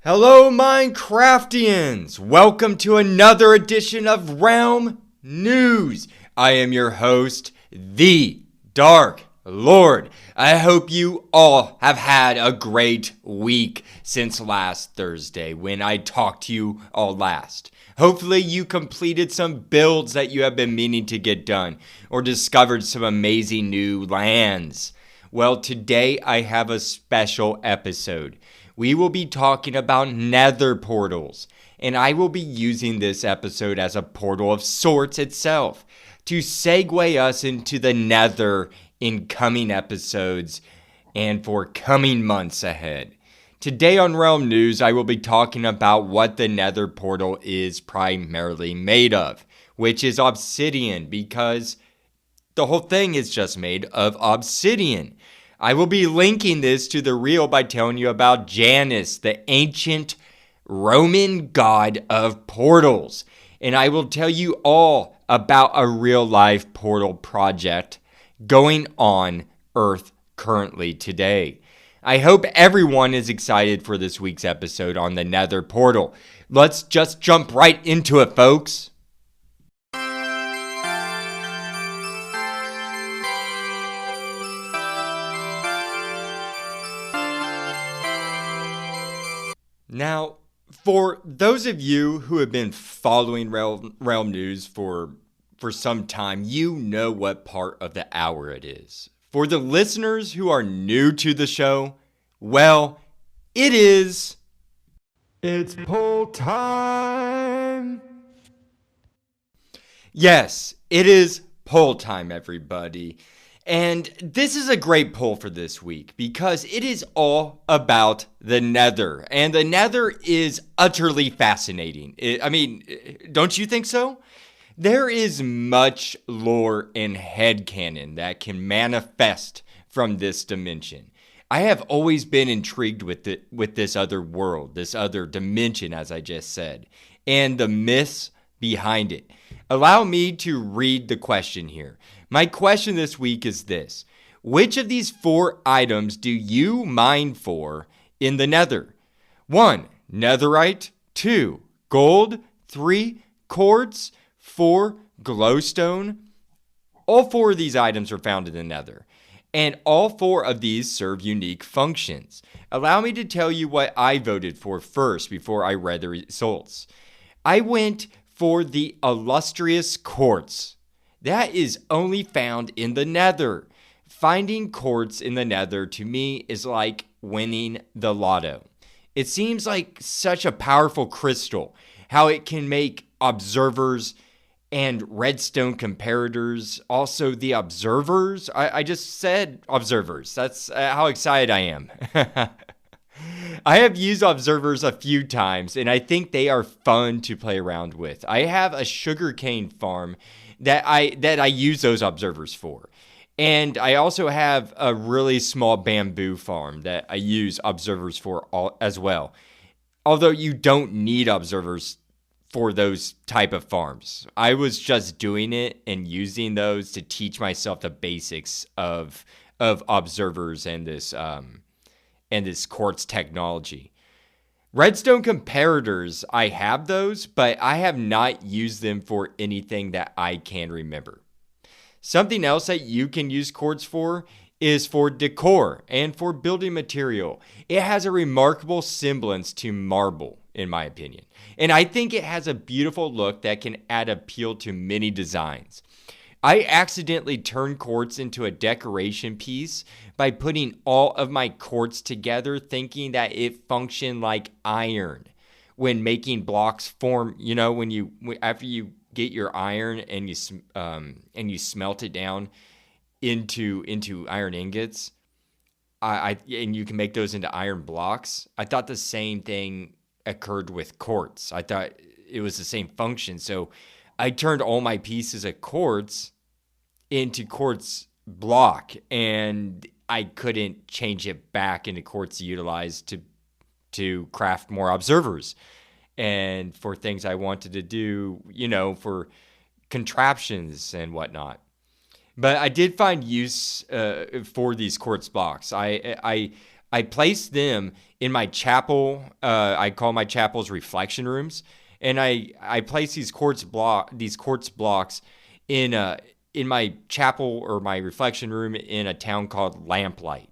Hello, Minecraftians! Welcome to another edition of Realm News. I am your host, the Dark Lord. I hope you all have had a great week since last Thursday when I talked to you all last. Hopefully you completed some builds that you have been meaning to get done or discovered some amazing new lands. Well, today I have a special episode. We will be talking about Nether Portals, and I will be using this episode as a portal of sorts itself to segue us into the Nether in coming episodes and for coming months ahead. Today on Realm News, I will be talking about what the Nether Portal is primarily made of, which is Obsidian, because the whole thing is just made of Obsidian. I will be linking this to the real by telling you about Janus, the ancient Roman god of portals. And I will tell you all about a real life portal project going on Earth currently today. I hope everyone is excited for this week's episode on the Nether Portal. Let's just jump right into it, folks. Now, for those of you who have been following Realm News for some time, you know what part of the hour it is. For the listeners who are new to the show, well, it's poll time. Yes, it is poll time, everybody. And this is a great poll for this week because it is all about the Nether. And the Nether is utterly fascinating. Don't you think so? There is much lore and headcanon that can manifest from this dimension. I have always been intrigued with this other world, this other dimension, as I just said, and the myths behind it. Allow me to read the question here. My question this week is this: which of these 4 items do you mine for in the Nether? 1. Netherite. 2. Gold. 3. Quartz. 4. Glowstone. All 4 of these items are found in the Nether, and all 4 of these serve unique functions. Allow me to tell you what I voted for first before I read the results. I went for the illustrious quartz. That is only found in the Nether. Finding quartz in the Nether to me is like winning the lotto. It seems like such a powerful crystal, how it can make observers and redstone comparators, also the observers. I just said observers. That's how excited I am. I have used observers a few times, and I think they are fun to play around with. I have a sugarcane farm that I use those observers for. And I also have a really small bamboo farm that I use observers for as well. Although you don't need observers for those type of farms. I was just doing it and using those to teach myself the basics of observers and this quartz technology. Redstone comparators, I have those, but I have not used them for anything that I can remember. Something else that you can use quartz for is for decor and for building material. It has a remarkable semblance to marble, in my opinion. And I think it has a beautiful look that can add appeal to many designs. I accidentally turned quartz into a decoration piece by putting all of my quartz together, thinking that it functioned like iron when making blocks form. You know, after you get your iron and you smelt it down into iron ingots, and you can make those into iron blocks. I thought the same thing occurred with quartz. I thought it was the same function, so I turned all my pieces of quartz into quartz block, and I couldn't change it back into quartz to utilize to craft more observers and for things I wanted to do, for contraptions and whatnot. But I did find use for these quartz blocks. I I placed them in my chapel. I call my chapels reflection rooms, and I place these quartz blocks in my chapel or my reflection room in a town called Lamplight.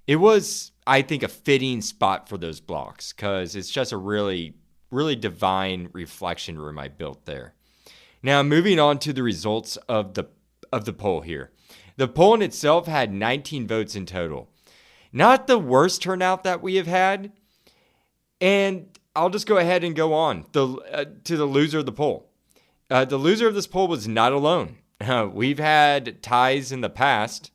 It was, I think, a fitting spot for those blocks because it's just a really, really divine reflection room I built there. Now, moving on to the results of the poll here. The poll in itself had 19 votes in total. Not the worst turnout that we have had. And I'll just go ahead and go on to the loser of the poll. The loser of this poll was not alone. We've had ties in the past,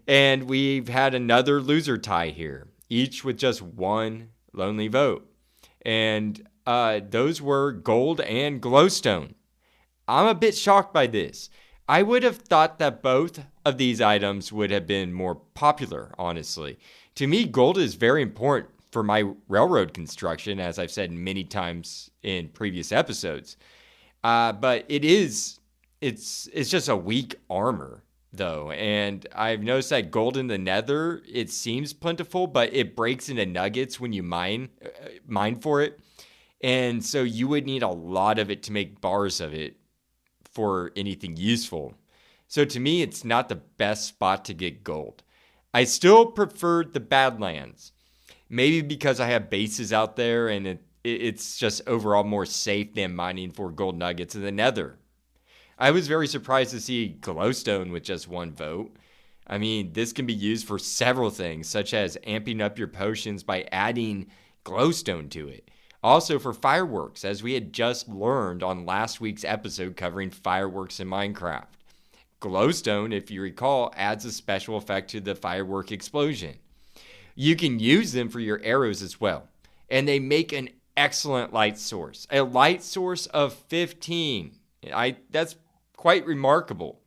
and we've had another loser tie here, each with just one lonely vote. And those were gold and glowstone. I'm a bit shocked by this. I would have thought that both of these items would have been more popular, honestly. To me, gold is very important for my railroad construction, as I've said many times in previous episodes. But it's just a weak armor, though. And I've noticed that gold in the Nether, it seems plentiful, but it breaks into nuggets when you mine for it. And so you would need a lot of it to make bars of it for anything useful. So to me, it's not the best spot to get gold. I still preferred the Badlands. Maybe because I have bases out there and it's just overall more safe than mining for gold nuggets in the Nether. I was very surprised to see glowstone with just one vote. I mean, this can be used for several things, such as amping up your potions by adding glowstone to it. Also for fireworks, as we had just learned on last week's episode covering fireworks in Minecraft. Glowstone, if you recall, adds a special effect to the firework explosion. You can use them for your arrows as well, and they make an excellent light source. A light source of 15. That's quite remarkable.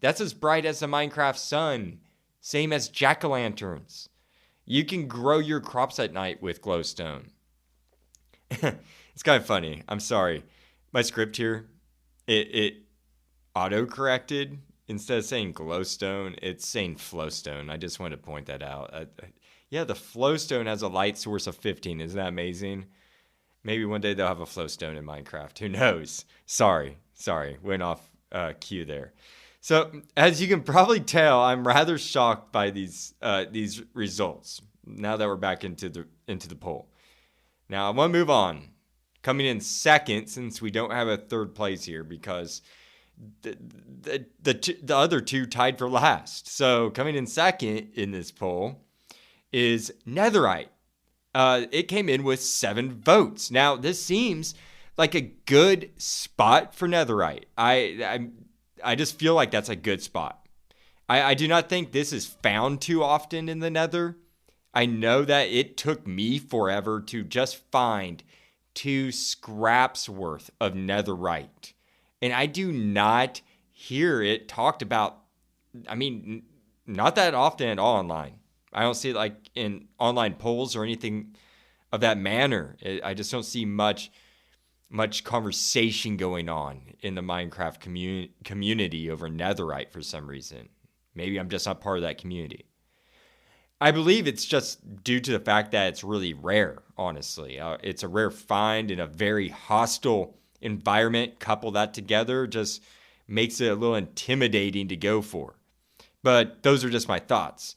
That's as bright as the Minecraft sun, same as jack-o'-lanterns. You can grow your crops at night with glowstone. It's kind of funny. I'm sorry. My script here, it auto-corrected. Instead of saying glowstone, it's saying flowstone. I just wanted to point that out. Yeah, the flowstone has a light source of 15. Isn't that amazing? Maybe one day they'll have a flowstone in Minecraft. Who knows? Sorry. Went off cue there. So as you can probably tell, I'm rather shocked by these results. Now that we're back into the poll. Now I want to move on. Coming in second, since we don't have a third place here, because the other two tied for last. So coming in second in this poll is Netherite. It came in with 7 votes. Now this seems like a good spot for Netherite. I just feel like that's a good spot. I do not think this is found too often in the Nether. I know that it took me forever to just find 2 scraps worth of netherite. And I do not hear it talked about, not that often at all online. I don't see it like in online polls or anything of that manner. I just don't see much conversation going on in the Minecraft community over netherite for some reason. Maybe I'm just not part of that community. I believe it's just due to the fact that it's really rare, honestly. It's a rare find in a very hostile environment. Couple that together just makes it a little intimidating to go for. But those are just my thoughts.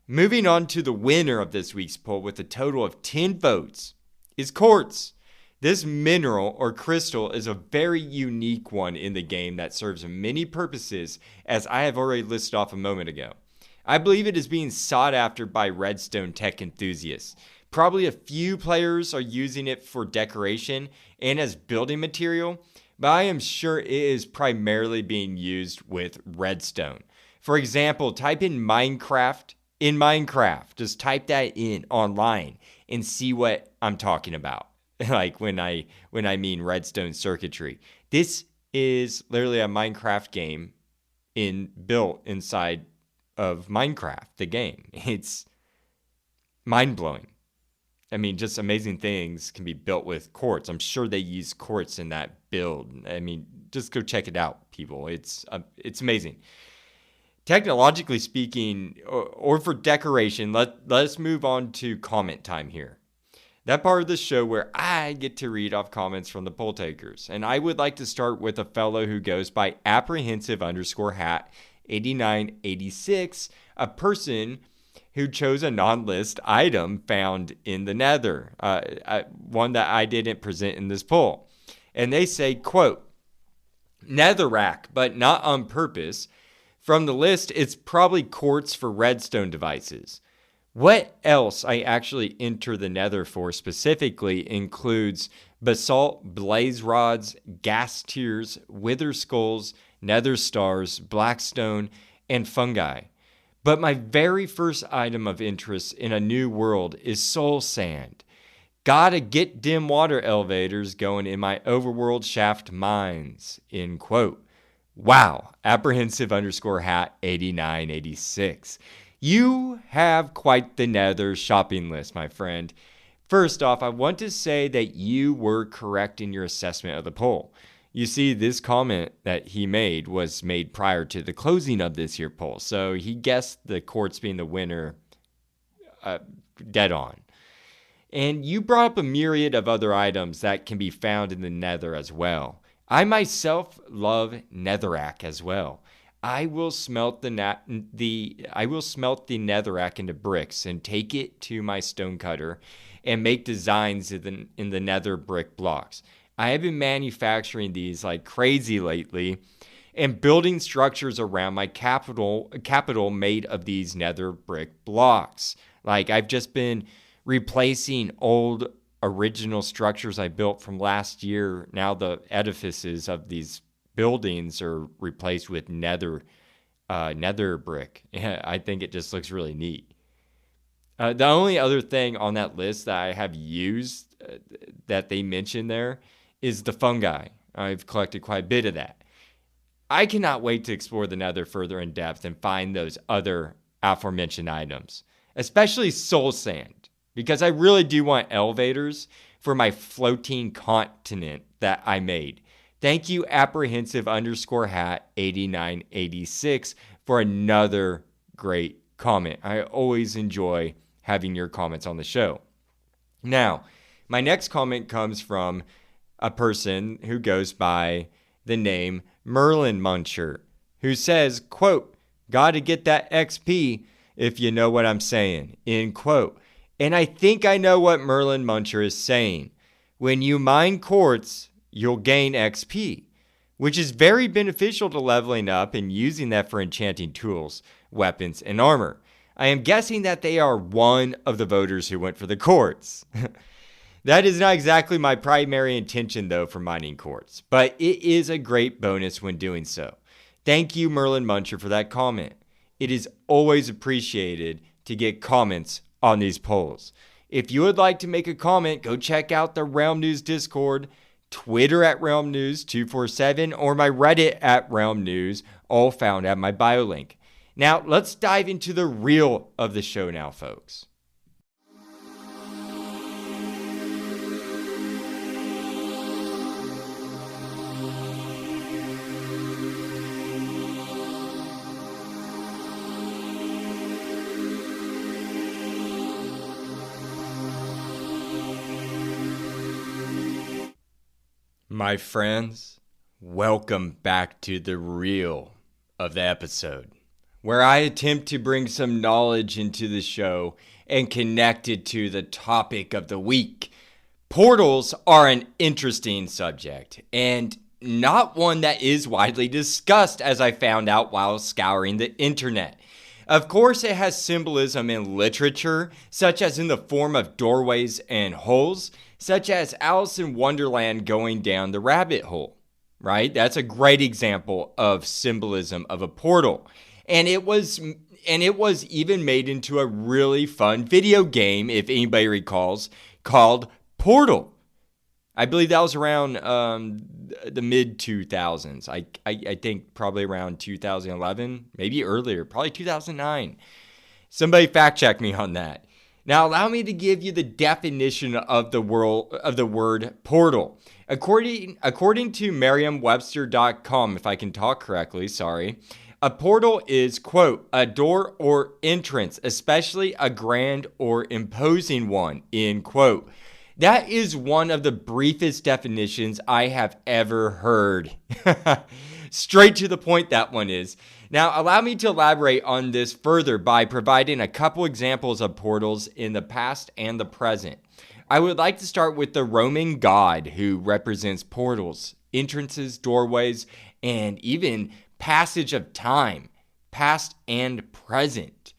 Moving on to the winner of this week's poll with a total of 10 votes is quartz. This mineral or crystal is a very unique one in the game that serves many purposes, as I have already listed off a moment ago. I believe it is being sought after by redstone tech enthusiasts. Probably a few players are using it for decoration and as building material, but I am sure it is primarily being used with redstone. For example, type in Minecraft in Minecraft. Just type that in online and see what I'm talking about. Like when I mean redstone circuitry. This is literally a Minecraft game built inside of Minecraft, the game. It's mind-blowing. I mean, just amazing things can be built with quartz. I'm sure they use quartz in that build. I mean, just go check it out, people. It's amazing. technologically speaking, or for decoration, let's move on to comment time here. That part of the show where I get to read off comments from the poll takers. And I would like to start with a fellow who goes by apprehensive_hat 8986, a person who chose a non-list item found in the Nether, one that I didn't present in this poll. And they say, quote, netherrack, but not on purpose. From the list, it's probably quartz for redstone devices. What else I actually enter the Nether for specifically includes basalt, blaze rods, gas tears, wither skulls, nether stars, blackstone, and fungi. But my very first item of interest in a new world is soul sand. Gotta get dim water elevators going in my overworld shaft mines, end quote. Wow, apprehensive_hat 8986. You have quite the Nether shopping list, my friend. First off, I want to say that you were correct in your assessment of the poll. You see, this comment that he made was made prior to the closing of this year poll. So he guessed the quartz being the winner dead on. And you brought up a myriad of other items that can be found in the Nether as well. I myself love netherrack as well. I will smelt the netherrack into bricks and take it to my stone cutter and make designs in the nether brick blocks. I have been manufacturing these like crazy lately and building structures around my capital made of these nether brick blocks. Like I've just been replacing old original structures I built from last year. Now the edifices of these buildings are replaced with nether brick. I think it just looks really neat. The only other thing on that list that I have used that they mentioned there is the fungi. I've collected quite a bit of that. I cannot wait to explore the Nether further in depth and find those other aforementioned items, especially soul sand, because I really do want elevators for my floating continent that I made. Thank you, apprehensive_hat 8986, for another great comment. I always enjoy having your comments on the show. Now, my next comment comes from a person who goes by the name Merlin Muncher, who says, quote, gotta get that XP if you know what I'm saying, end quote. And I think I know what Merlin Muncher is saying. When you mine quartz, you'll gain XP, which is very beneficial to leveling up and using that for enchanting tools, weapons, and armor. I am guessing that they are one of the voters who went for the quartz. That is not exactly my primary intention, though, for mining quartz, but it is a great bonus when doing so. Thank you, Merlin Muncher, for that comment. It is always appreciated to get comments on these polls. If you would like to make a comment, go check out the Realm News Discord, Twitter at realmnews247, or my Reddit at realmnews, all found at my bio link. Now, let's dive into the real of the show now, folks. My friends, welcome back to the real of the episode, where I attempt to bring some knowledge into the show and connect it to the topic of the week. Portals are an interesting subject, and not one that is widely discussed, as I found out while scouring the internet. Of course, it has symbolism in literature, such as in the form of doorways and holes, such as Alice in Wonderland going down the rabbit hole, right? That's a great example of symbolism of a portal. And it was even made into a really fun video game, if anybody recalls, called Portal. I believe that was around the mid-2000s. I think probably around 2011, maybe earlier, probably 2009. Somebody fact check me on that. Now, allow me to give you the definition of the word portal. According to Merriam-Webster.com, if I can talk correctly, sorry, A portal is, quote, a door or entrance, especially a grand or imposing one, end quote. That is one of the briefest definitions I have ever heard. Straight to the point, that one is. Now, allow me to elaborate on this further by providing a couple examples of portals in the past and the present. I would like to start with the Roman god who represents portals, entrances, doorways, and even passage of time, past and present.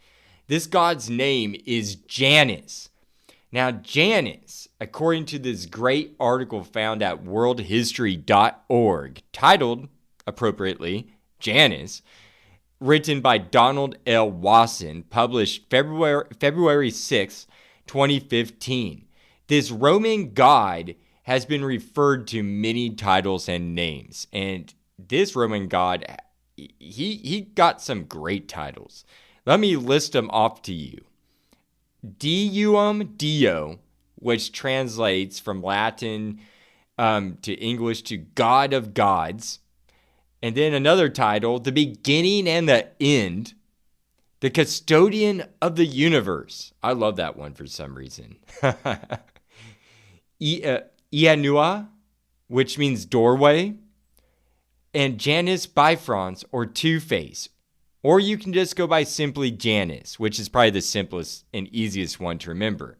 This god's name is Janus. Now, Janus, according to this great article found at worldhistory.org, titled, appropriately, Janus, written by Donald L. Wasson, published February 6, 2015. This Roman god has been referred to many titles and names, and this Roman god, he got some great titles. Let me list them off to you. Deum Dio, which translates from Latin to English to God of Gods. And then another title, the beginning and the end, the custodian of the universe. I love that one for some reason. Ianua, which means doorway. And Janus Bifrons, or Two-Face. Or you can just go by simply Janus, which is probably the simplest and easiest one to remember.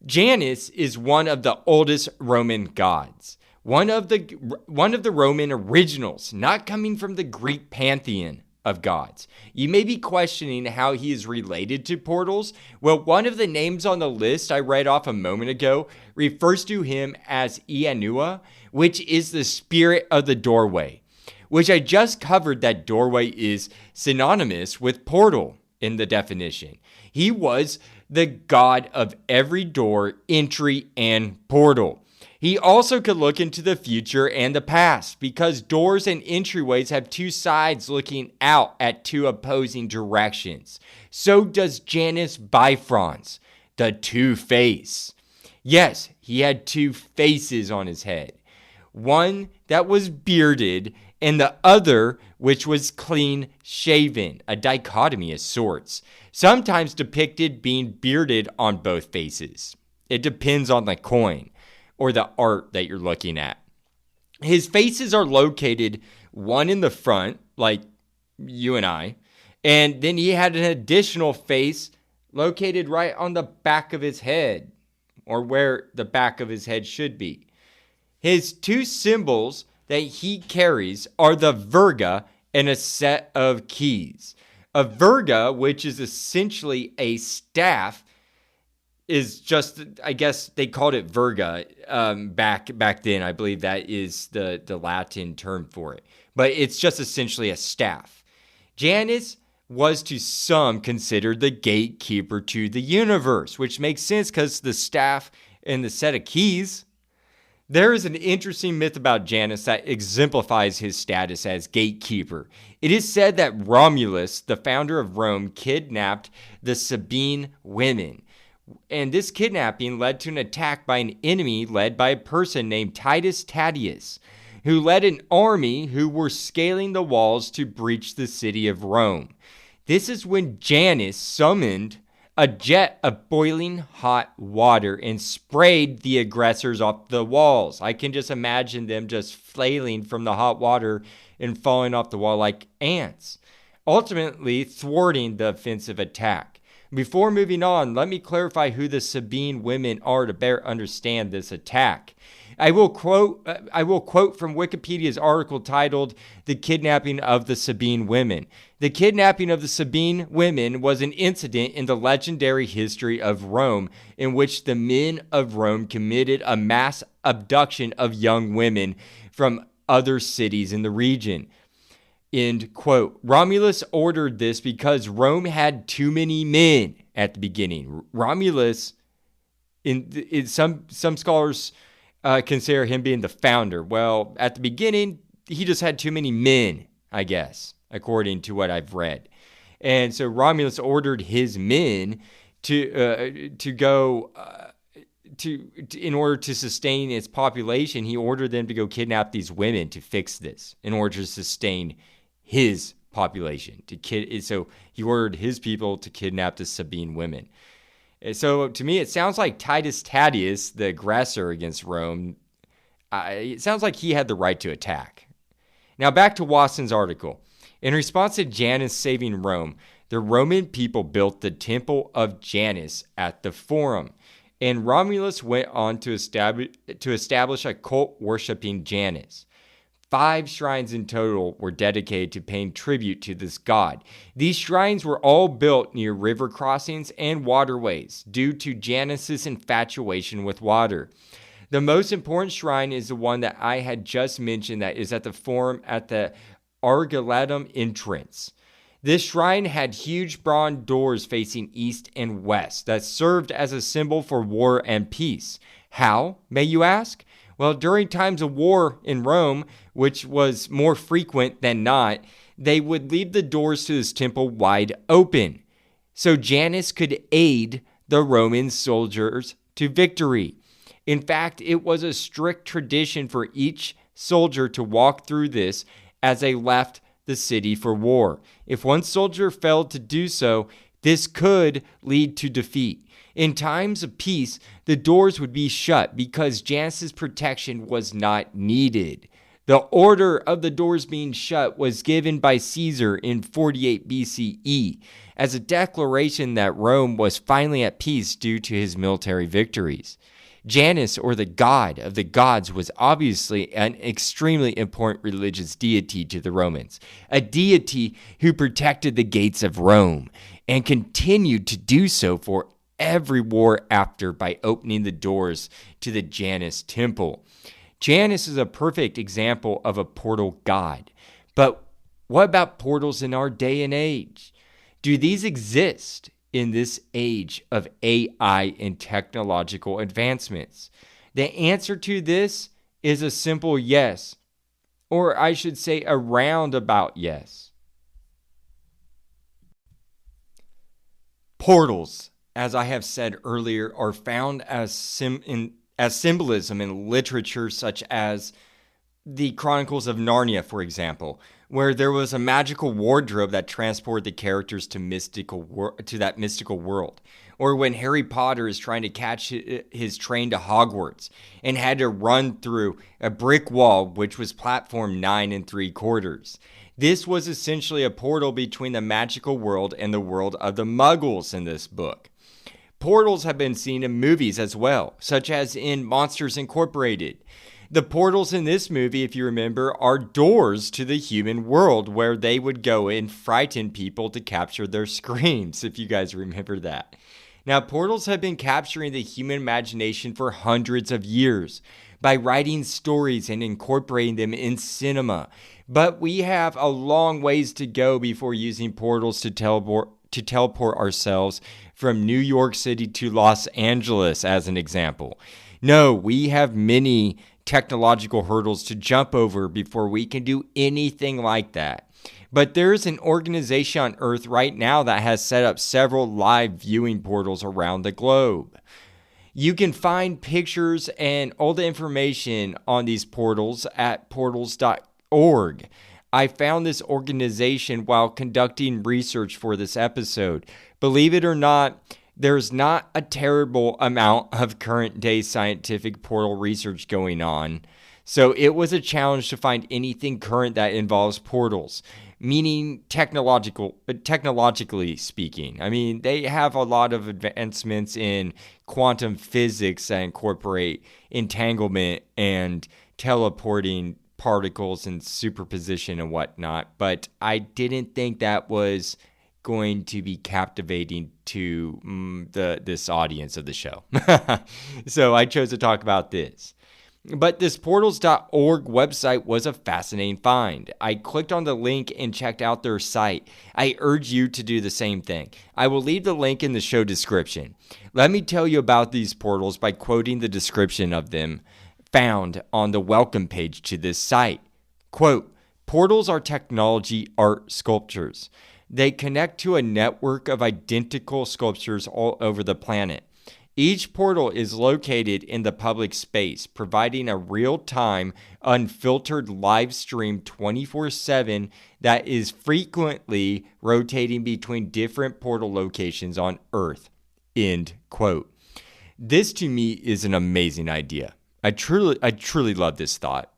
Janus is one of the oldest Roman gods. One of the Roman originals, not coming from the Greek pantheon of gods. You may be questioning how he is related to portals. Well, one of the names on the list I read off a moment ago refers to him as Ianua, which is the spirit of the doorway, which I just covered that doorway is synonymous with portal in the definition. He was the god of every door, entry, and portal. He also could look into the future and the past because doors and entryways have two sides looking out at two opposing directions. So does Janus Bifrons, the Two-Face. Yes, he had two faces on his head. One that was bearded and the other which was clean shaven, a dichotomy of sorts, sometimes depicted being bearded on both faces. It depends on the coin or the art that you're looking at. His faces are located one in the front, like you and I, and then he had an additional face located right on the back of his head, or where the back of his head should be. His two symbols that he carries are the virga and a set of keys. A virga, which is essentially a staff, is just, I guess they called it virga back then. I believe that is the Latin term for it. But it's just essentially a staff. Janus was to some considered the gatekeeper to the universe, which makes sense because the staff and the set of keys. There is an interesting myth about Janus that exemplifies his status as gatekeeper. It is said that Romulus, the founder of Rome, kidnapped the Sabine women. And this kidnapping led to an attack by an enemy led by a person named Titus Tatius, who led an army who were scaling the walls to breach the city of Rome. This is when Janus summoned a jet of boiling hot water and sprayed the aggressors off the walls. I can just imagine them just flailing from the hot water and falling off the wall like ants, ultimately thwarting the offensive attack. Before moving on, let me clarify who the Sabine women are to better understand this attack. I will quote from Wikipedia's article titled "The Kidnapping of the Sabine Women." The kidnapping of the Sabine women was an incident in the legendary history of Rome in which the men of Rome committed a mass abduction of young women from other cities in the region. End quote. Romulus ordered this because Rome had too many men at the beginning. Romulus, in some scholars consider him being the founder. Well, at the beginning, he just had too many men, I guess, according to what I've read. And so Romulus ordered his men to go in order to sustain its population. He ordered them to go kidnap these women to fix this in order to sustain his population so he ordered his people to kidnap the Sabine women. So to me, it sounds like Titus Tatius, the aggressor against Rome, it sounds like he had the right to attack. Now back to Watson's article. In response to Janus saving Rome, the Roman people built the Temple of Janus at the Forum, and Romulus went on to establish a cult worshipping Janus. 5 shrines in total were dedicated to paying tribute to this god. These shrines were all built near river crossings and waterways due to Janus's infatuation with water. The most important shrine is the one that I had just mentioned that is at the Forum at the Argiletum entrance. This shrine had huge bronze doors facing east and west that served as a symbol for war and peace. How, may you ask? Well, during times of war in Rome, which was more frequent than not, they would leave the doors to this temple wide open, so Janus could aid the Roman soldiers to victory. In fact, it was a strict tradition for each soldier to walk through this as they left the city for war. If one soldier failed to do so, this could lead to defeat. In times of peace, the doors would be shut because Janus's protection was not needed. The order of the doors being shut was given by Caesar in 48 BCE as a declaration that Rome was finally at peace due to his military victories. Janus, or the god of the gods, was obviously an extremely important religious deity to the Romans, a deity who protected the gates of Rome and continued to do so for every war after by opening the doors to the Janus temple. Janus is a perfect example of a portal god. But what about portals in our day and age? Do these exist in this age of AI and technological advancements? The answer to this is a simple yes, or I should say a roundabout yes. Portals, as I have said earlier, are found as symbolism in literature such as the Chronicles of Narnia, for example, where there was a magical wardrobe that transported the characters to that mystical world. Or when Harry Potter is trying to catch his train to Hogwarts and had to run through a brick wall, which was platform 9 3/4. This was essentially a portal between the magical world and the world of the Muggles in this book. Portals have been seen in movies as well, such as in Monsters Incorporated. The portals in this movie, if you remember, are doors to the human world where they would go and frighten people to capture their screams, if you guys remember that. Now, portals have been capturing the human imagination for hundreds of years by writing stories and incorporating them in cinema. But we have a long ways to go before using portals to teleport ourselves from New York City to Los Angeles, as an example. No, we have many technological hurdles to jump over before we can do anything like that. But there's an organization on Earth right now that has set up several live viewing portals around the globe. You can find pictures and all the information on these portals at portals.org. I found this organization while conducting research for this episode. Believe it or not, there's not a terrible amount of current day scientific portal research going on. So it was a challenge to find anything current that involves portals, meaning technologically speaking. I mean, they have a lot of advancements in quantum physics that incorporate entanglement and teleporting particles and superposition and whatnot. But I didn't think that was going to be captivating to this audience of the show. So I chose to talk about this. But this portals.org website was a fascinating find. I clicked on the link and checked out their site. I urge you to do the same thing. I will leave the link in the show description. Let me tell you about these portals by quoting the description of them found on the welcome page to this site. Quote, "Portals are technology art sculptures. They connect to a network of identical sculptures all over the planet. Each portal is located in the public space, providing a real-time, unfiltered live stream 24/7 that is frequently rotating between different portal locations on Earth. End quote. This to me is an amazing idea. I truly love this thought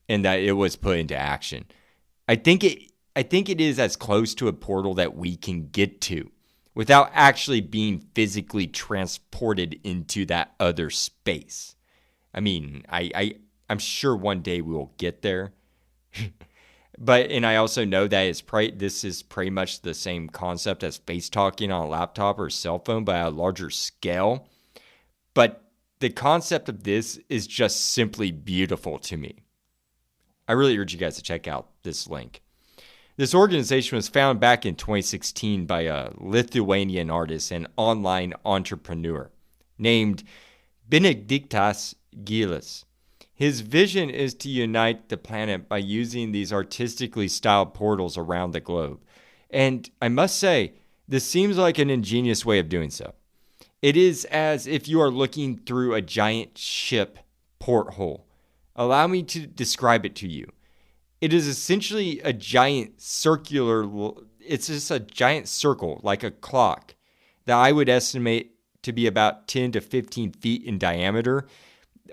and that it was put into action. I think it is as close to a portal that we can get to without actually being physically transported into that other space. I mean, I'm sure one day we will get there. And I also know that this is pretty much the same concept as face talking on a laptop or cell phone, but at a larger scale. But the concept of this is just simply beautiful to me. I really urge you guys to check out this link. This organization was founded back in 2016 by a Lithuanian artist and online entrepreneur named Benediktas Gilis. His vision is to unite the planet by using these artistically styled portals around the globe. And I must say, this seems like an ingenious way of doing so. It is as if you are looking through a giant ship porthole. Allow me to describe it to you. It is essentially a giant it's just a giant circle, like a clock, that I would estimate to be about 10 to 15 feet in diameter,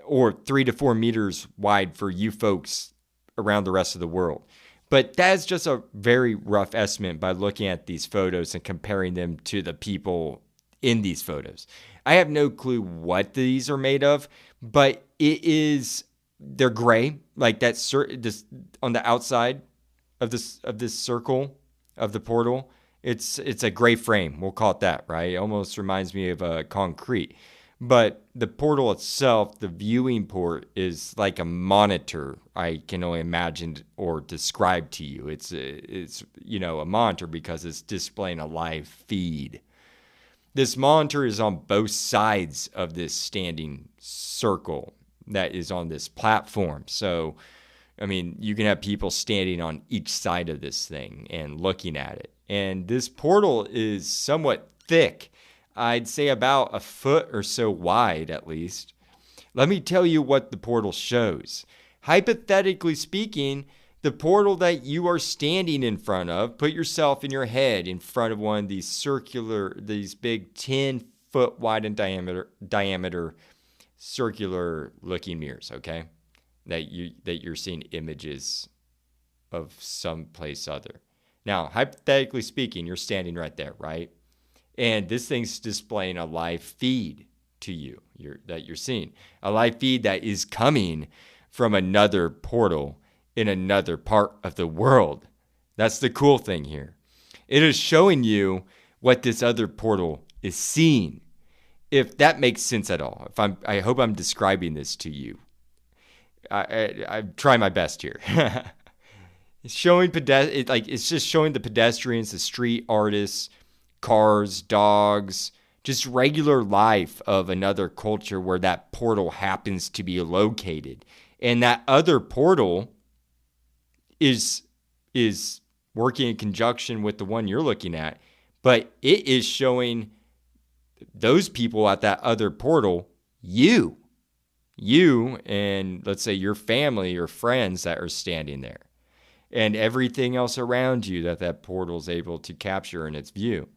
or 3 to 4 meters wide for you folks around the rest of the world. But that is just a very rough estimate by looking at these photos and comparing them to the people in these photos. I have no clue what these are made of, but they're gray, like this on the outside of this circle of the portal. It's a gray frame. We'll call it that, right? It almost reminds me of concrete. But the portal itself, the viewing port, is like a monitor. I can only imagine or describe to you. It's a monitor because it's displaying a live feed. This monitor is on both sides of this standing circle that is on this platform. So, I mean, you can have people standing on each side of this thing and looking at it. And this portal is somewhat thick. I'd say about a foot or so wide, at least. Let me tell you what the portal shows. Hypothetically speaking, the portal that you are standing in front of, put yourself in your head in front of one of these big 10-foot wide in diameter circular looking mirrors, okay? That you're seeing images of someplace other. Now, hypothetically speaking, you're standing right there, right? And this thing's displaying a live feed to you that you're seeing. A live feed that is coming from another portal in another part of the world. That's the cool thing here. It is showing you what this other portal is seeing. If that makes sense at all. I hope I'm describing this to you. I try my best here. It's just showing the pedestrians, the street artists, cars, dogs, just regular life of another culture where that portal happens to be located. And that other portal is working in conjunction with the one you're looking at, but it is showing those people at that other portal, you and let's say your family or friends that are standing there, and everything else around you that portal is able to capture in its view.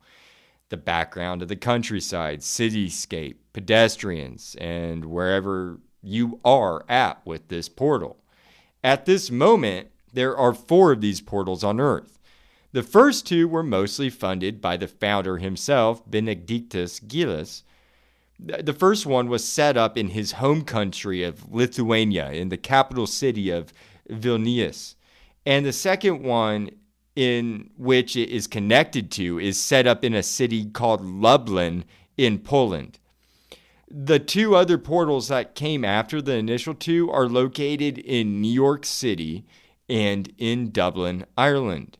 The background of the countryside, cityscape, pedestrians, and wherever you are at with this portal. At this moment, there are 4 of these portals on Earth. The first 2 were mostly funded by the founder himself, Benediktas Gilis. The first one was set up in his home country of Lithuania, in the capital city of Vilnius. And the second one, in which it is connected to, is set up in a city called Lublin in Poland. The 2 other portals that came after the initial 2 are located in New York City and in Dublin, Ireland.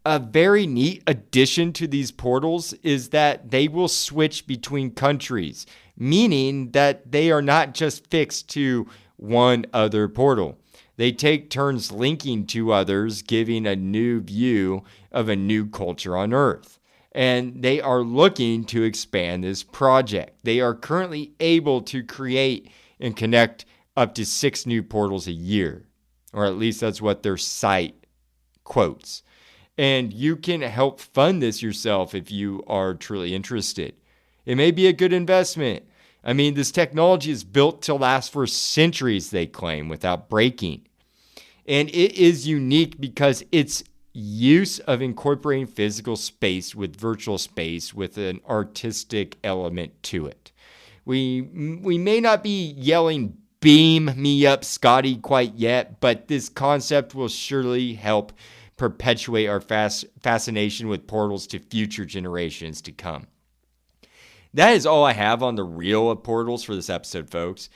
A very neat addition to these portals is that they will switch between countries, meaning that they are not just fixed to one other portal. They take turns linking to others, giving a new view of a new culture on Earth. and they are looking to expand this project. They are currently able to create and connect up to 6 new portals a year, or at least that's what their site quotes. And you can help fund this yourself if you are truly interested. It may be a good investment. I mean, this technology is built to last for centuries, they claim, without breaking. And it is unique because its use of incorporating physical space with virtual space with an artistic element to it. We may not be yelling, "Beam me up, Scotty," quite yet, but this concept will surely help perpetuate our fascination with portals to future generations to come. That is all I have on the reel of portals for this episode, folks.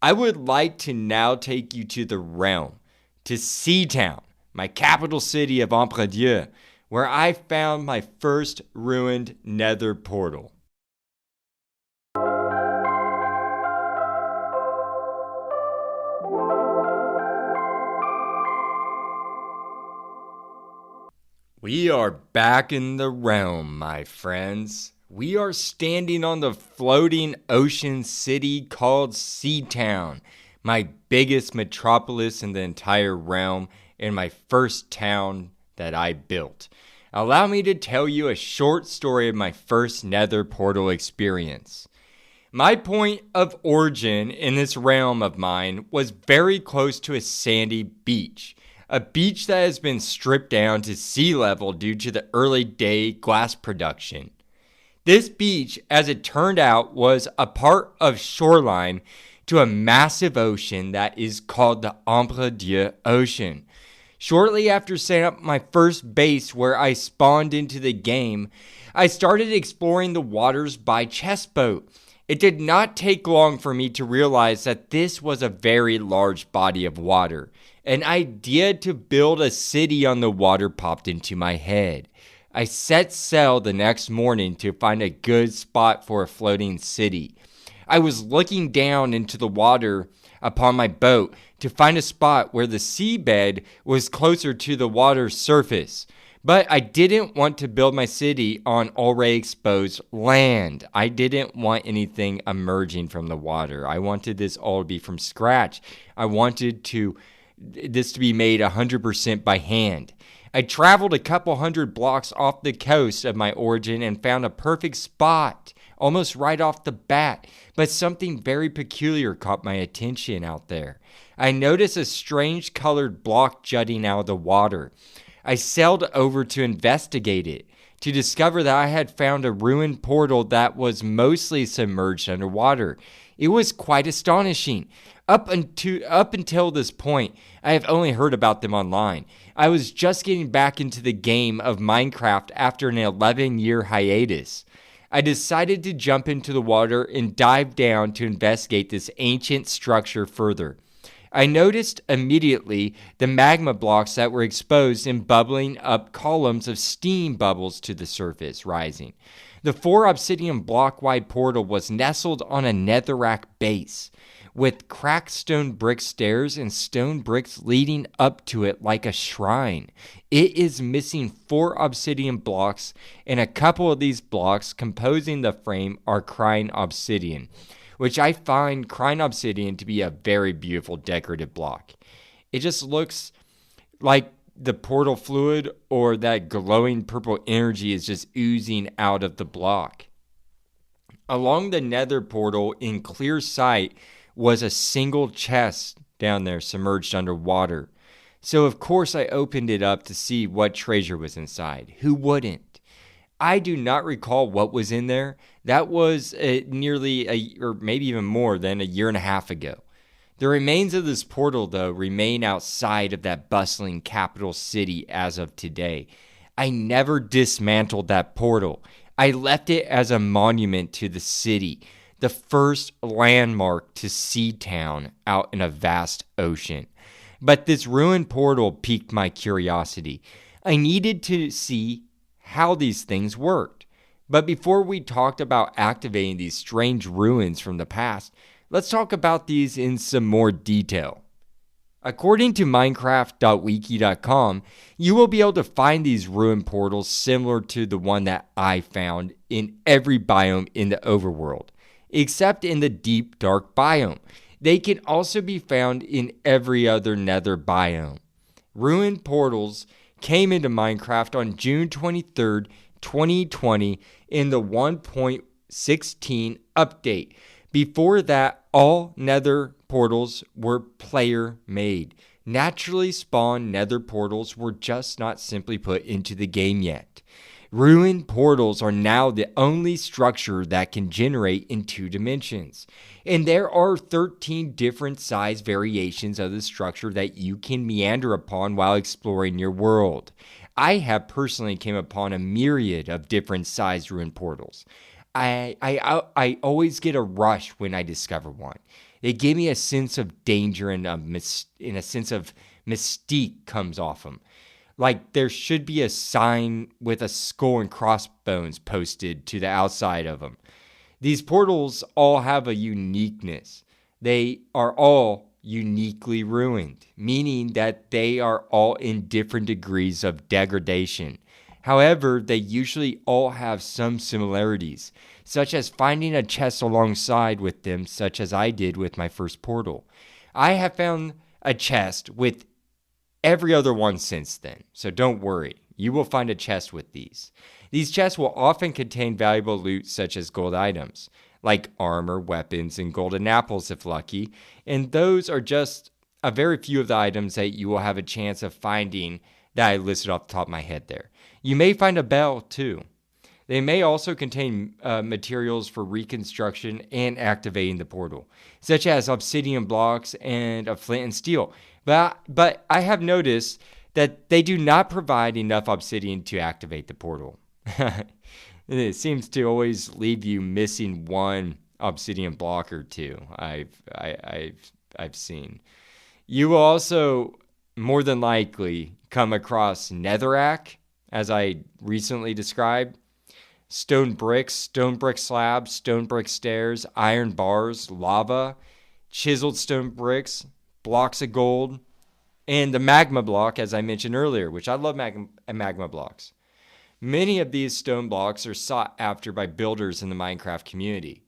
I would like to now take you to the realm, to Seatown, my capital city of Ampredieu, where I found my first ruined nether portal. We are back in the realm, my friends. We are standing on the floating ocean city called Seatown, my biggest metropolis in the entire realm and my first town that I built. Allow me to tell you a short story of my first nether portal experience. My point of origin in this realm of mine was very close to a sandy beach. A beach that has been stripped down to sea level due to the early day glass production. This beach, as it turned out, was a part of shoreline to a massive ocean that is called the Ampredieu Ocean. Shortly after setting up my first base where I spawned into the game, I started exploring the waters by chest boat. It did not take long for me to realize that this was a very large body of water. An idea to build a city on the water popped into my head. I set sail the next morning to find a good spot for a floating city. I was looking down into the water upon my boat to find a spot where the seabed was closer to the water's surface. But I didn't want to build my city on already exposed land. I didn't want anything emerging from the water. I wanted this all to be from scratch. I wanted this to be made 100% by hand. I traveled a couple hundred blocks off the coast of my origin and found a perfect spot, almost right off the bat, but something very peculiar caught my attention out there. I noticed a strange colored block jutting out of the water. I sailed over to investigate it, to discover that I had found a ruined portal that was mostly submerged underwater. It was quite astonishing. Up until this point, I have only heard about them online. I was just getting back into the game of Minecraft after an 11-year hiatus. I decided to jump into the water and dive down to investigate this ancient structure further. I noticed immediately the magma blocks that were exposed and bubbling up columns of steam bubbles to the surface, rising. The 4 obsidian block-wide portal was nestled on a netherrack base, with cracked stone brick stairs and stone bricks leading up to it like a shrine. It is missing 4 obsidian blocks, and a couple of these blocks composing the frame are crying obsidian, which I find crying obsidian to be a very beautiful decorative block. It just looks like the portal fluid or that glowing purple energy is just oozing out of the block. Along the nether portal in clear sight was a single chest down there submerged underwater. So of course I opened it up to see what treasure was inside. Who wouldn't? I do not recall what was in there. That was nearly or maybe even more than a year and a half ago. The remains of this portal, though, remain outside of that bustling capital city as of today. I never dismantled that portal. I left it as a monument to the city, the first landmark to Seatown out in a vast ocean. But this ruined portal piqued my curiosity. I needed to see how these things worked. But before we talked about activating these strange ruins from the past, let's talk about these in some more detail. According to minecraft.wiki.com, you will be able to find these ruin portals similar to the one that I found in every biome in the overworld, except in the deep dark biome. They can also be found in every other nether biome. Ruin portals came into Minecraft on June 23rd, 2020 in the 1.16 update. Before that, all nether portals were player made. Naturally spawned nether portals were just not simply put into the game yet. Ruin portals are now the only structure that can generate in 2 dimensions. And there are 13 different size variations of the structure that you can meander upon while exploring your world. I have personally came upon a myriad of different sized ruin portals. I always get a rush when I discover one. They give me a sense of danger and a sense of mystique comes off them. Like there should be a sign with a skull and crossbones posted to the outside of them. These portals all have a uniqueness. They are all uniquely ruined, meaning that they are all in different degrees of degradation. However, they usually all have some similarities, such as finding a chest alongside with them, such as I did with my first portal. I have found a chest with every other one since then, so don't worry. You will find a chest with these. These chests will often contain valuable loot such as gold items, like armor, weapons, and golden apples if lucky, and those are just a very few of the items that you will have a chance of finding that I listed off the top of my head there. You may find a bell too. They may also contain materials for reconstruction and activating the portal, such as obsidian blocks and a flint and steel. But I have noticed that they do not provide enough obsidian to activate the portal. It seems to always leave you missing one obsidian block or two. I've seen. You will also more than likely come across netherrack, as I recently described, stone brick slabs, stone brick stairs, iron bars, lava, chiseled stone bricks, blocks of gold, and the magma block, as I mentioned earlier, which I love magma blocks. Many of these stone blocks are sought after by builders in the Minecraft community.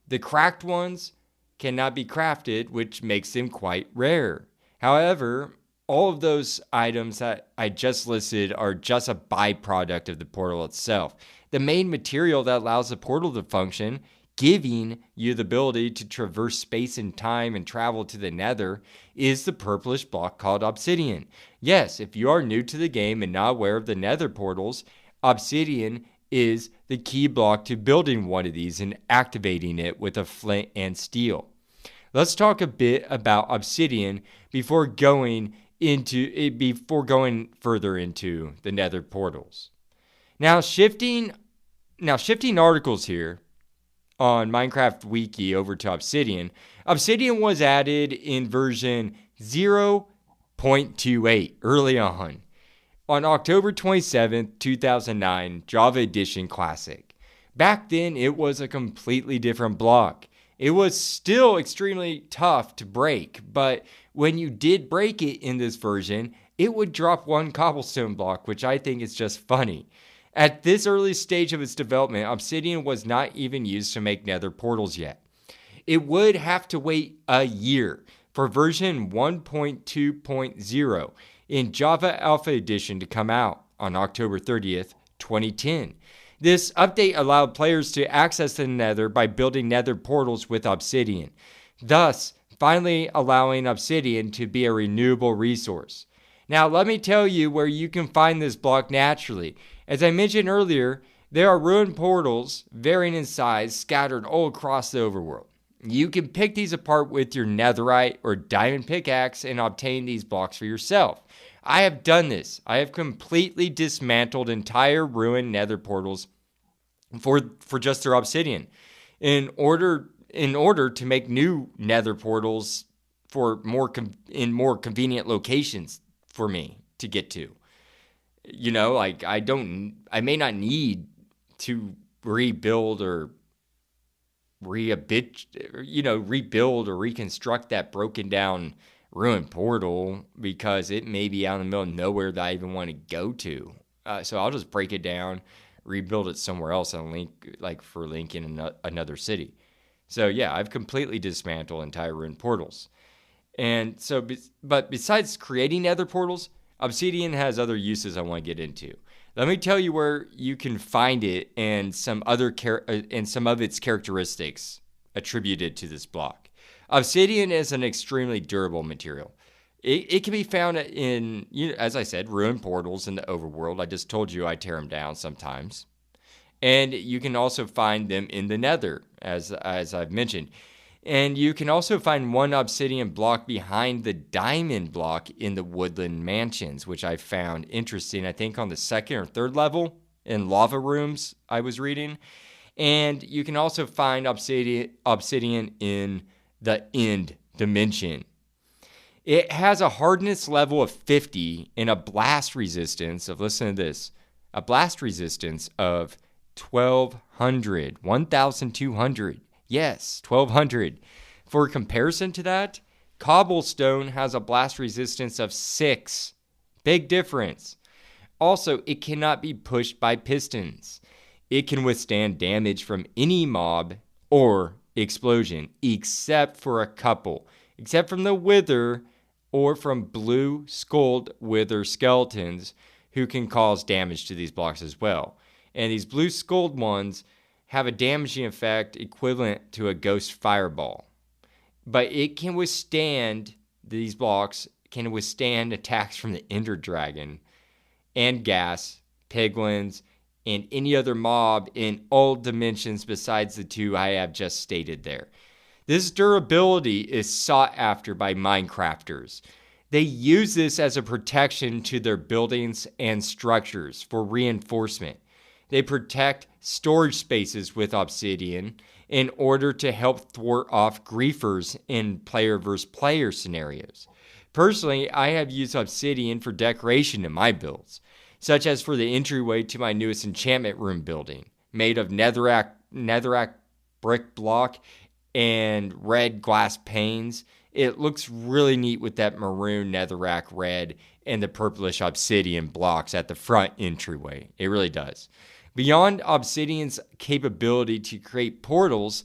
The cracked ones cannot be crafted, which makes them quite rare. However, all of those items that I just listed are just a byproduct of the portal itself. The main material that allows the portal to function, giving you the ability to traverse space and time and travel to the nether, is the purplish block called obsidian. Yes, if you are new to the game and not aware of the nether portals, obsidian is the key block to building one of these and activating it with a flint and steel. Let's talk a bit about obsidian before going further into the nether portals. Now shifting articles here on Minecraft Wiki over to Obsidian. Obsidian was added in version 0.28 early on October 27th, 2009, Java Edition Classic. Back then, it was a completely different block. It was still extremely tough to break, but when you did break it in this version, it would drop one cobblestone block, which I think is just funny. At this early stage of its development, Obsidian was not even used to make nether portals yet. It would have to wait a year for version 1.2.0 in Java Alpha Edition to come out on October 30th, 2010. This update allowed players to access the nether by building nether portals with Obsidian, thus finally allowing Obsidian to be a renewable resource. Now, let me tell you where you can find this block naturally. As I mentioned earlier, there are ruined portals, varying in size, scattered all across the overworld. You can pick these apart with your netherite or diamond pickaxe and obtain these blocks for yourself. I have done this. I have completely dismantled entire ruined nether portals for just their obsidian in order to make new nether portals for more convenient locations for me to get to. You know, like I may not need to rebuild or rebuild or reconstruct that broken down ruined portal because it may be out in the middle of nowhere that I even want to go to. So I'll just break it down, rebuild it somewhere else, and link in another city. So yeah, I've completely dismantled entire ruined portals. And so, but besides creating nether portals, Obsidian has other uses I want to get into. Let me tell you where you can find it and some of its characteristics attributed to this block. Obsidian is an extremely durable material. It can be found in, as I said, ruined portals in the overworld. I just told you I tear them down sometimes. And you can also find them in the nether, as I've mentioned. And you can also find one obsidian block behind the diamond block in the woodland mansions, which I found interesting, I think on the second or third level in lava rooms I was reading. And you can also find obsidian in the end dimension. It has a hardness level of 50 and a blast resistance of, listen to this, a blast resistance of 1,200. Yes, 1,200. For comparison to that, cobblestone has a blast resistance of 6. Big difference. Also, it cannot be pushed by pistons. It can withstand damage from any mob or explosion, except for a couple. Except from the wither or from blue skulled wither skeletons who can cause damage to these blocks as well. And these blue skulled ones have a damaging effect equivalent to a ghost fireball. But it can withstand, these blocks can withstand attacks from the ender dragon and gas, piglins, and any other mob in all dimensions besides the two I have just stated there. This durability is sought after by Minecrafters. They use this as a protection to their buildings and structures for reinforcement. They protect storage spaces with obsidian in order to help thwart off griefers in player versus player scenarios. Personally, I have used obsidian for decoration in my builds, such as for the entryway to my newest enchantment room building, made of netherrack brick block and red glass panes. It looks really neat with that maroon netherrack red and the purplish obsidian blocks at the front entryway. It really does. Beyond obsidian's capability to create portals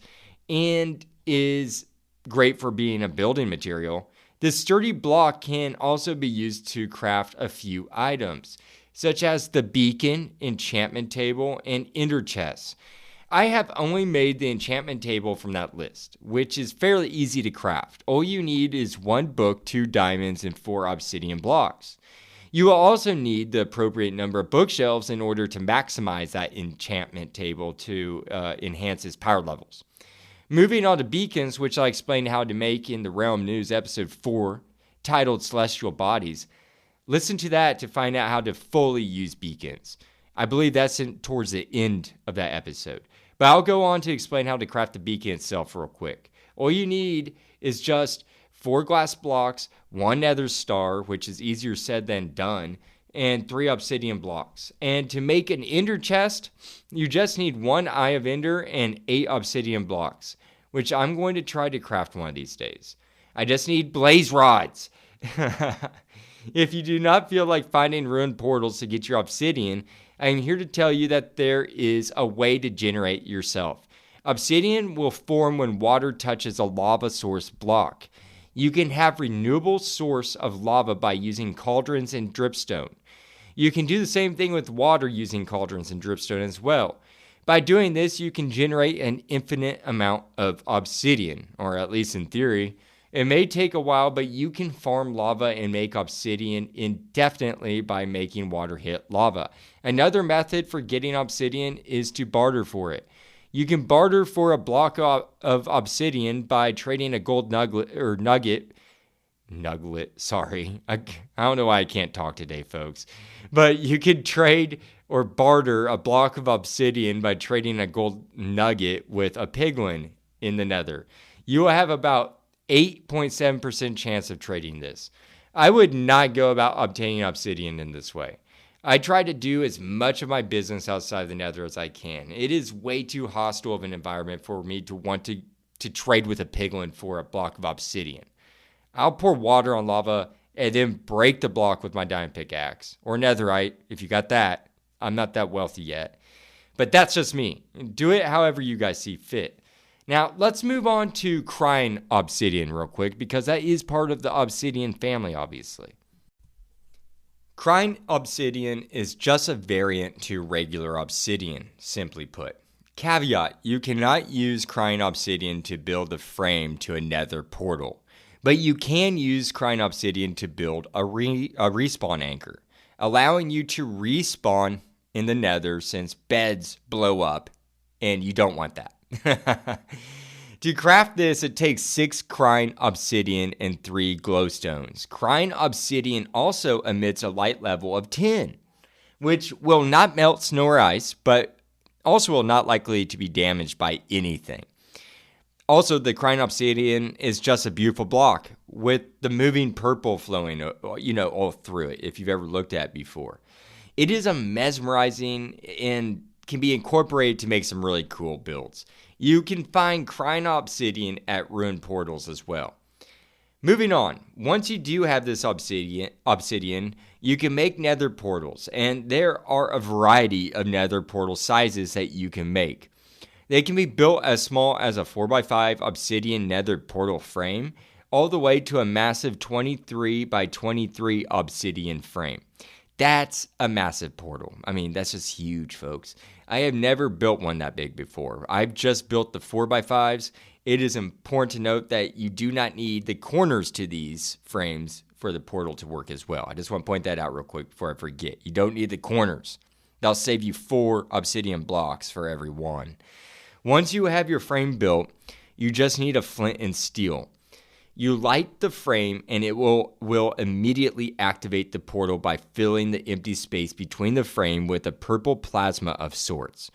and is great for being a building material, this sturdy block can also be used to craft a few items, such as the beacon, enchantment table, and ender chests. I have only made the enchantment table from that list, which is fairly easy to craft. All you need is 1 book, 2 diamonds, and 4 obsidian blocks. You will also need the appropriate number of bookshelves in order to maximize that enchantment table to enhance its power levels. Moving on to beacons, which I explained how to make in the Realm News episode 4, titled Celestial Bodies. Listen to that to find out how to fully use beacons. I believe that's towards the end of that episode. But I'll go on to explain how to craft the beacon itself real quick. All you need is just 4 glass blocks, 1 nether star, which is easier said than done, and 3 obsidian blocks. And to make an ender chest, you just need 1 eye of ender and 8 obsidian blocks, which I'm going to try to craft one of these days. I just need blaze rods. If you do not feel like finding ruined portals to get your obsidian, I am here to tell you that there is a way to generate yourself. Obsidian will form when water touches a lava source block. You can have renewable source of lava by using cauldrons and dripstone. You can do the same thing with water using cauldrons and dripstone as well. By doing this, you can generate an infinite amount of obsidian, or at least in theory. It may take a while, but you can farm lava and make obsidian indefinitely by making water hit lava. Another method for getting obsidian is to barter for it. You can barter for a block of obsidian by trading a gold nugget. Sorry. I don't know why I can't talk today, folks. But you could trade or barter a block of obsidian by trading a gold nugget with a piglin in the nether. You will have about 8.7% chance of trading this. I would not go about obtaining obsidian in this way. I try to do as much of my business outside of the nether as I can. It is way too hostile of an environment for me to want to trade with a piglin for a block of obsidian. I'll pour water on lava and then break the block with my diamond pickaxe. Or netherite, if you got that. I'm not that wealthy yet. But that's just me. Do it however you guys see fit. Now, let's move on to crying obsidian real quick, because that is part of the obsidian family, obviously. Crying obsidian is just a variant to regular obsidian, simply put. Caveat, you cannot use crying obsidian to build a frame to a nether portal, but you can use crying obsidian to build a respawn anchor, allowing you to respawn in the nether since beds blow up, and you don't want that. To craft this, it takes 6 crying obsidian and 3 glowstones. Crying obsidian also emits a light level of 10, which will not melt snow or ice, but also will not likely to be damaged by anything. Also, the crying obsidian is just a beautiful block with the moving purple flowing, all through it, if you've ever looked at it before. It is a mesmerizing and can be incorporated to make some really cool builds. You can find crying obsidian at ruined portals as well. Moving on, once you do have this obsidian, you can make nether portals, and there are a variety of nether portal sizes that you can make. They can be built as small as a 4x5 obsidian nether portal frame, all the way to a massive 23 by 23 obsidian frame. That's a massive portal. I mean, that's just huge, folks. I have never built one that big before. I've just built the 4x5s. It is important to note that you do not need the corners to these frames for the portal to work as well. I just want to point that out real quick before I forget. You don't need the corners. That'll save you 4 obsidian blocks for every one. Once you have your frame built, you just need a flint and steel. You light the frame and it will immediately activate the portal by filling the empty space between the frame with a purple plasma of sorts.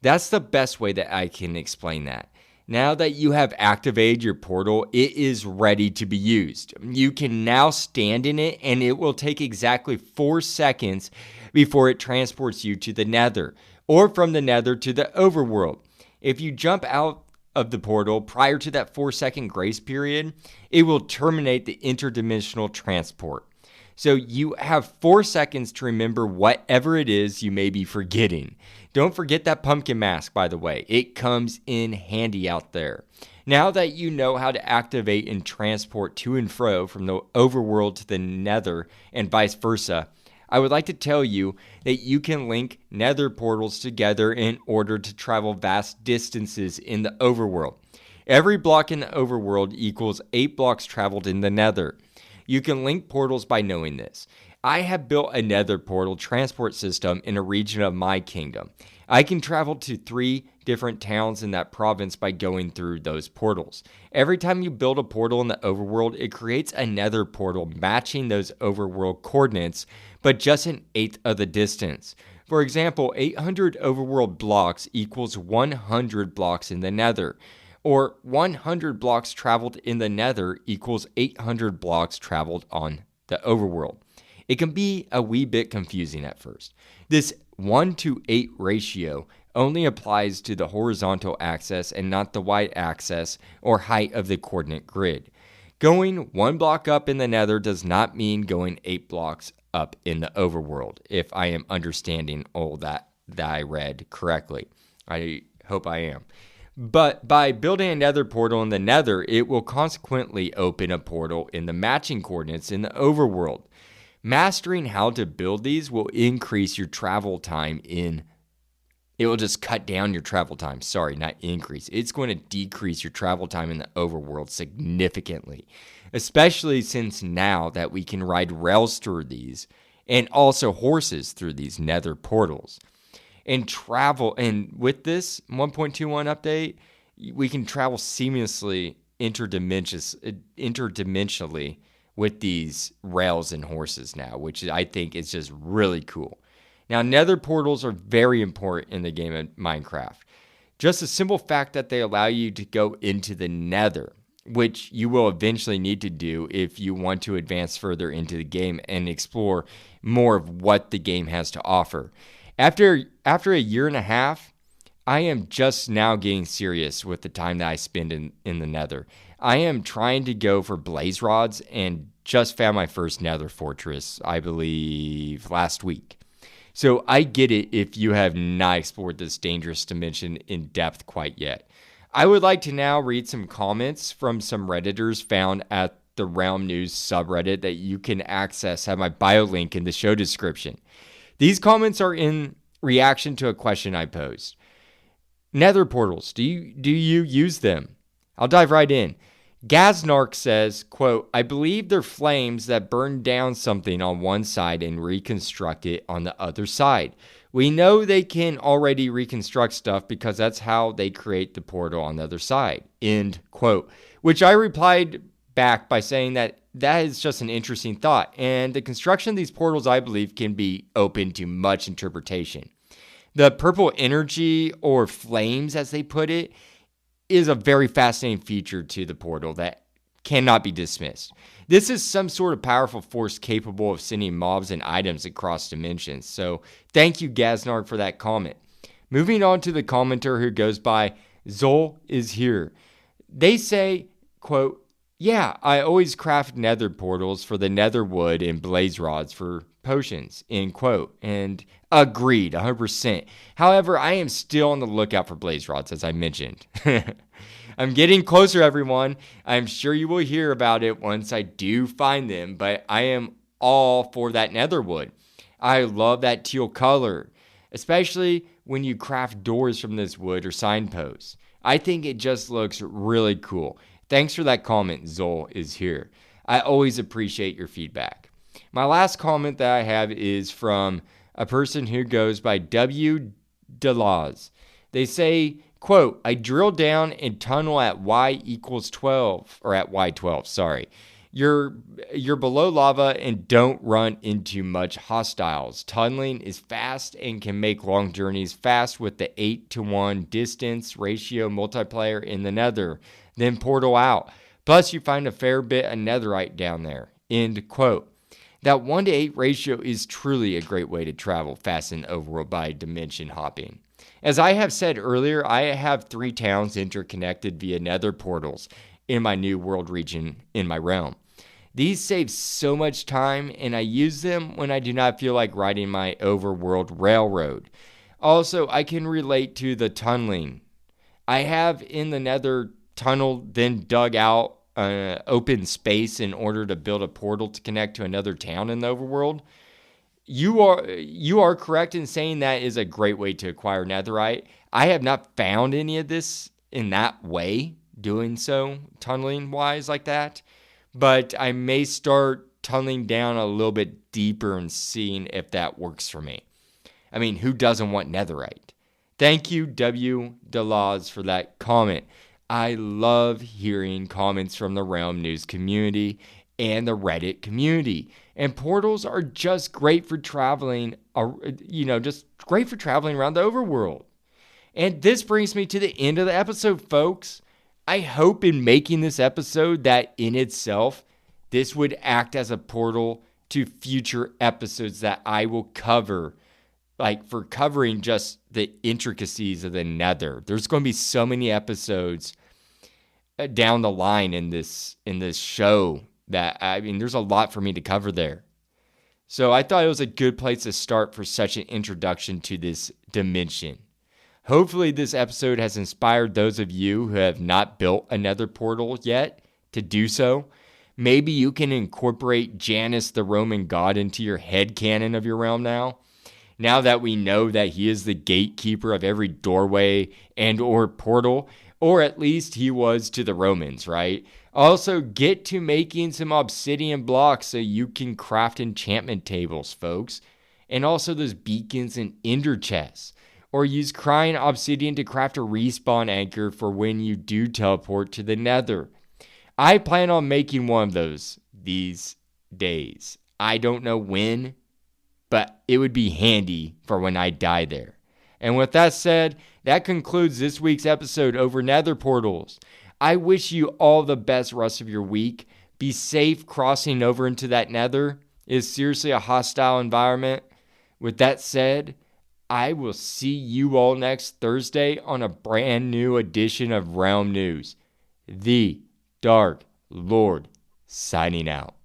That's the best way that I can explain that. Now that you have activated your portal, it is ready to be used. You can now stand in it and it will take exactly 4 seconds before it transports you to the nether, or from the nether to the overworld. If you jump out of the portal prior to that 4-second grace period, it will terminate the interdimensional transport. So you have 4 seconds to remember whatever it is you may be forgetting. Don't forget that pumpkin mask, by the way. It comes in handy out there. Now that you know how to activate and transport to and fro from the overworld to the nether and vice versa, I would like to tell you that you can link nether portals together in order to travel vast distances in the overworld. Every block in the overworld equals 8 blocks traveled in the nether. You can link portals by knowing this. I have built a nether portal transport system in a region of my kingdom. I can travel to 3 different towns in that province by going through those portals. Every time you build a portal in the overworld, it creates a nether portal matching those overworld coordinates, but just an eighth of the distance. For example, 800 overworld blocks equals 100 blocks in the nether, or 100 blocks traveled in the nether equals 800 blocks traveled on the overworld. It can be a wee bit confusing at first. This 1-to-8 ratio only applies to the horizontal axis and not the y-axis or height of the coordinate grid. Going 1 block up in the nether does not mean going 8 blocks up in the overworld, if I am understanding all that I read correctly. I hope I am. But by building a nether portal in the nether, it will consequently open a portal in the matching coordinates in the overworld. Mastering how to build these will increase your travel time it will just cut down your travel time. Sorry, not increase. It's going to decrease your travel time in the overworld significantly, especially since now that we can ride rails through these and also horses through these nether portals. And with this 1.21 update, we can travel seamlessly interdimensionally with these rails and horses now, which I think is just really cool. Now, nether portals are very important in the game of Minecraft. Just a simple fact that they allow you to go into the nether, which you will eventually need to do if you want to advance further into the game and explore more of what the game has to offer. After a year and a half, I am just now getting serious with the time that I spend in the nether. I am trying to go for blaze rods and just found my first nether fortress, I believe, last week. So I get it if you have not explored this dangerous dimension in depth quite yet. I would like to now read some comments from some Redditors found at the Realm News subreddit that you can access at my bio link in the show description. These comments are in reaction to a question I posed. Nether portals, do you use them? I'll dive right in. Gaznark says, quote, I believe they're flames that burn down something on one side and reconstruct it on the other side. We know they can already reconstruct stuff because that's how they create the portal on the other side. End quote. Which I replied back by saying that is just an interesting thought. And the construction of these portals, I believe, can be open to much interpretation. The purple energy, or flames as they put it, is a very fascinating feature to the portal that cannot be dismissed. This is some sort of powerful force capable of sending mobs and items across dimensions. So thank you, Gaznark, for that comment. Moving on to the commenter who goes by Zol is here. They say, quote, yeah, I always craft nether portals for the nether wood and blaze rods for potions, end quote. And agreed, 100%. However, I am still on the lookout for blaze rods, as I mentioned. I'm getting closer, everyone. I'm sure you will hear about it once I do find them, but I am all for that nether wood. I love that teal color, especially when you craft doors from this wood or signposts. I think it just looks really cool. Thanks for that comment, Zol is here. I always appreciate your feedback. My last comment that I have is from a person who goes by W.link. They say, quote, I drill down and tunnel at y equals 12, or at y12, sorry. You're below lava and don't run into much hostiles. Tunneling is fast and can make long journeys fast with the 8-to-1 distance ratio multiplier in the nether. Then portal out. Plus you find a fair bit of netherite down there. End quote. That 1-to-8 ratio is truly a great way to travel fast in overworld by dimension hopping. As I have said earlier, I have 3 towns interconnected via nether portals in my new world region in my realm. These save so much time, and I use them when I do not feel like riding my overworld railroad. Also, I can relate to the tunneling. I have in the nether tunnel, then dug out open space in order to build a portal to connect to another town in the overworld. You are correct in saying that is a great way to acquire netherite. I have not found any of this in that way, doing so tunneling wise like that, but I may start tunneling down a little bit deeper and seeing if that works for me. I mean, who doesn't want netherite? Thank you, W.Delaz, for that comment. I love hearing comments from the Realm News community and the Reddit community. And portals are just great for traveling, just great for traveling around the overworld. And this brings me to the end of the episode, folks. I hope in making this episode that in itself, this would act as a portal to future episodes that I will cover, like for covering just the intricacies of the nether. There's going to be so many episodes down the line in this show that, I mean, there's a lot for me to cover there. So I thought it was a good place to start for such an introduction to this dimension. Hopefully this episode has inspired those of you who have not built a nether portal yet to do so. Maybe you can incorporate Janus the Roman god into your headcanon of your realm now. Now that we know that he is the gatekeeper of every doorway and or portal, or at least he was to the Romans, right? Also, get to making some obsidian blocks so you can craft enchantment tables, folks. And also those beacons and ender chests. Or use crying obsidian to craft a respawn anchor for when you do teleport to the nether. I plan on making one of those these days. I don't know when, but it would be handy for when I die there. And with that said, that concludes this week's episode over nether portals. I wish you all the best rest of your week. Be safe crossing over into that nether. It is seriously a hostile environment. With that said, I will see you all next Thursday on a brand new edition of Realm News, the Dark Lord, signing out.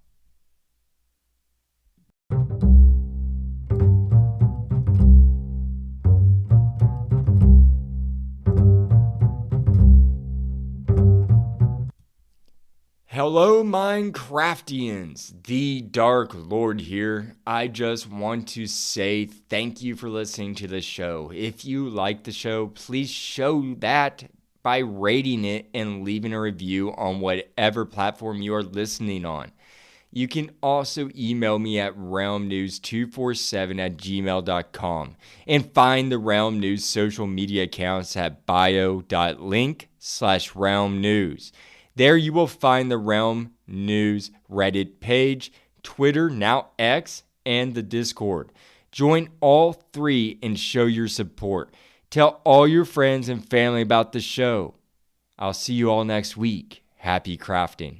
Hello, Minecraftians. The Dark Lord here. I just want to say thank you for listening to the show. If you like the show, please show that by rating it and leaving a review on whatever platform you are listening on. You can also email me at realmnews247@gmail.com and find the Realm News social media accounts at bio.link/realmnews. There you will find the Realm News Reddit page, Twitter, now X, and the Discord. Join all three and show your support. Tell all your friends and family about the show. I'll see you all next week. Happy crafting.